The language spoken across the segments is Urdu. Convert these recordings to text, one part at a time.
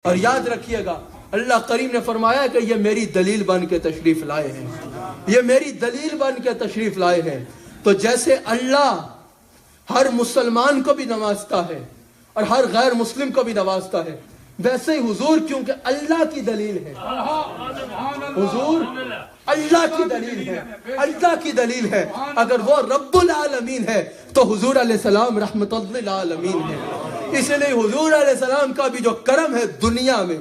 اور یاد رکھیے گا اللہ کریم نے فرمایا کہ یہ میری دلیل بن کے تشریف لائے ہیں، یہ میری دلیل بن کے تشریف لائے ہیں۔ تو جیسے اللہ ہر مسلمان کو بھی نوازتا ہے اور ہر غیر مسلم کو بھی نوازتا ہے، ویسے ہی حضور کیونکہ اللہ کی دلیل ہے، حضور اللہ کی دلیل ہے، اللہ کی دلیل ہے۔ اگر وہ رب العالمین ہے تو حضور علیہ السلام رحمت للعالمین ہے۔ اس لیے حضور علیہ السلام کا بھی جو کرم ہے دنیا میں،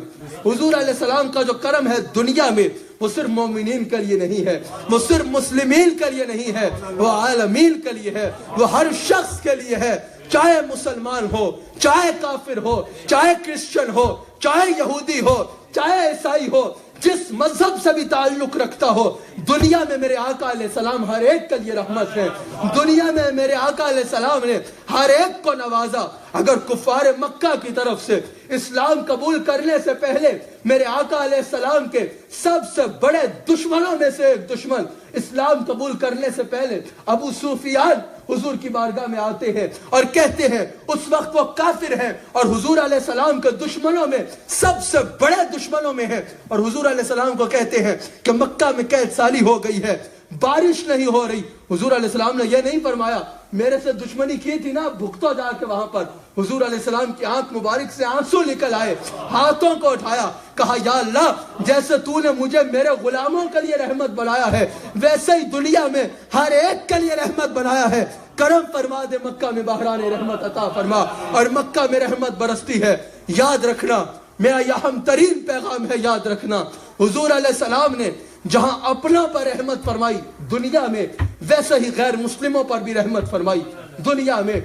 حضور علیہ السلام کا جو کرم ہے دنیا میں، وہ صرف مومنین کے لیے نہیں ہے، وہ صرف مسلمین کے لیے نہیں ہے، وہ عالمین کے لیے ہے، وہ ہر شخص کے لیے ہے، چاہے مسلمان ہو، چاہے کافر ہو، چاہے کرسچن ہو، چاہے یہودی ہو، چاہے عیسائی ہو، جس مذہب سے بھی تعلق رکھتا ہو، دنیا میں میرے آقا علیہ السلام ہر ایک کے لیے رحمت ہے۔ دنیا میں میرے آقا علیہ السلام نے ہر ایک کو نوازا۔ اگر کفار مکہ کی طرف سے اسلام قبول کرنے سے پہلے میرے آقا علیہ السلام کے سب سے بڑے دشمنوں میں سے ایک دشمن اسلام قبول کرنے سے پہلے ابو سفیان حضور کی بارگاہ میں آتے ہیں اور کہتے ہیں، اس وقت وہ کافر ہیں اور حضور علیہ السلام کے دشمنوں میں سب سے بڑے دشمنوں میں ہیں، اور حضور علیہ السلام کو کہتے ہیں کہ مکہ میں قید سالی ہو گئی ہے، بارش نہیں ہو رہی۔ حضور علیہ السلام نے یہ نہیں فرمایا میرے سے دشمنی کی تھی نا، بھگتو جا کے وہاں پر۔ حضور علیہ السلام کی آنکھ مبارک سے آنسو نکل آئے، ہاتھوں کو اٹھایا، کہا یا اللہ جیسے تو نے مجھے میرے غلاموں کے لیے رحمت بنایا ہے، ویسے ہی دنیا میں ہر ایک کے لیے رحمت بنایا ہے، کرم فرما دے، مکہ میں بحران رحمت عطا فرما، اور مکہ میں رحمت برستی ہے۔ یاد رکھنا میرا یہ اہم ترین پیغام ہے، یاد رکھنا حضور علیہ السلام نے جہاں اپنا پر رحمت فرمائی دنیا میں، ویسے ہی غیر مسلموں پر بھی رحمت فرمائی دنیا میں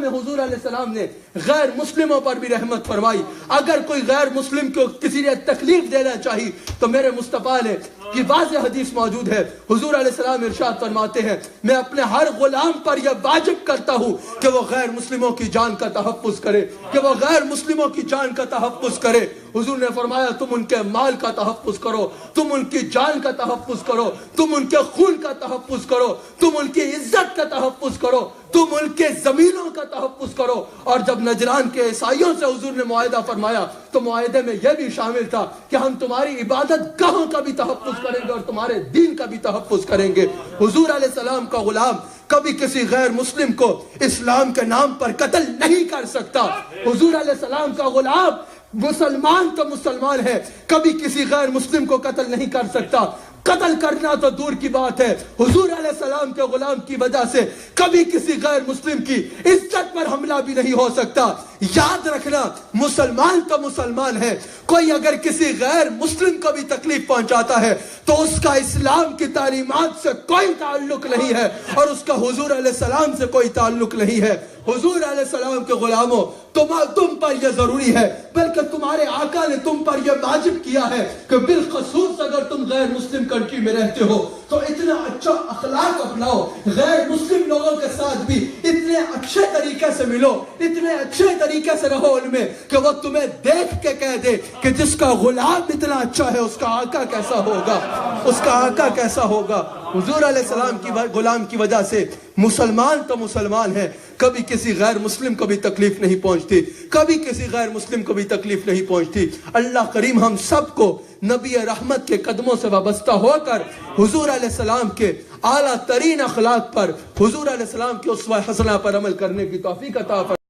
حضور علیہ السلام نے غیر مسلموں پر بھی رحمت فرمائی۔ اگر کوئی غیر مسلم کو کسی نے تکلیف دینا چاہی تو میرے مصطفیٰ نے کی واضح حدیث موجود ہے، حضور علیہ السلام ارشاد فرماتے ہیں، میں اپنے ہر غلام پر یہ واجب کرتا ہوں کہ وہ غیر مسلموں کی جان کا تحفظ کرے، کہ وہ غیر مسلموں کی جان کا تحفظ کرے۔ حضور نے فرمایا تم ان کے مال کا تحفظ کرو، تم ان کی جان کا تحفظ کرو، تم ان کے خون کا تحفظ کرو، تم ان کی عزت کا تحفظ کرو، تم ان کے زمینوں کا تحفظ کرو۔ اور جب نجران کے عیسائیوں سے حضور نے معاہدہ فرمایا تو معاہدے میں یہ بھی شامل تھا کہ ہم تمہاری عبادت گاہوں کا بھی تحفظ کریں گے اور تمہارے دین کا بھی تحفظ کریں گے۔ حضور علیہ السلام کا غلام کبھی کسی غیر مسلم کو اسلام کے نام پر قتل نہیں کر سکتا۔ حضور علیہ السلام کا غلام مسلمان تو مسلمان ہے، کبھی کسی غیر مسلم کو قتل نہیں کر سکتا۔ قتل کرنا تو دور کی بات ہے، حضور علیہ السلام کے غلام کی وجہ سے کبھی کسی غیر مسلم کی عزت پر حملہ بھی نہیں ہو سکتا۔ یاد رکھنا مسلمان تو مسلمان ہے، کوئی اگر کسی غیر مسلم کو بھی تکلیف پہنچاتا ہے تو اس کا اسلام کی تعلیمات سے کوئی تعلق نہیں ہے اور اس کا حضور علیہ السلام سے کوئی تعلق نہیں ہے۔ حضور علیہ السلام کے غلاموں تم پر یہ ضروری ہے، بلکہ تمہارے آقا نے تم پر یہ واجب کیا ہے کہ بالخصوص اگر تم غیر مسلم کنٹری میں رہتے ہو تو اتنا اچھا اخلاق اپناؤ، غیر مسلم لوگوں کے ساتھ بھی اتنے اچھے طریقے سے ملو، اتنے اچھے طریقے سے رہو ان میں کہ وہ تمہیں دیکھ کے کہہ دے کہ جس کا غلام اتنا اچھا ہے اس کا آقا کیسا ہوگا، اس کا آقا کیسا ہوگا۔ حضور علیہ السلام کی غلام کی وجہ سے مسلمان تو مسلمان ہے، کبھی کسی غیر مسلم کو بھی تکلیف نہیں پہنچتی، کبھی کسی غیر مسلم کو بھی تکلیف نہیں پہنچتی۔ اللہ کریم ہم سب کو نبی رحمت کے قدموں سے وابستہ ہو کر حضور علیہ السلام کے اعلیٰ ترین اخلاق پر، حضور علیہ السلام کے اسوہ حسنہ پر عمل کرنے کی توفیق عطا فرمائے۔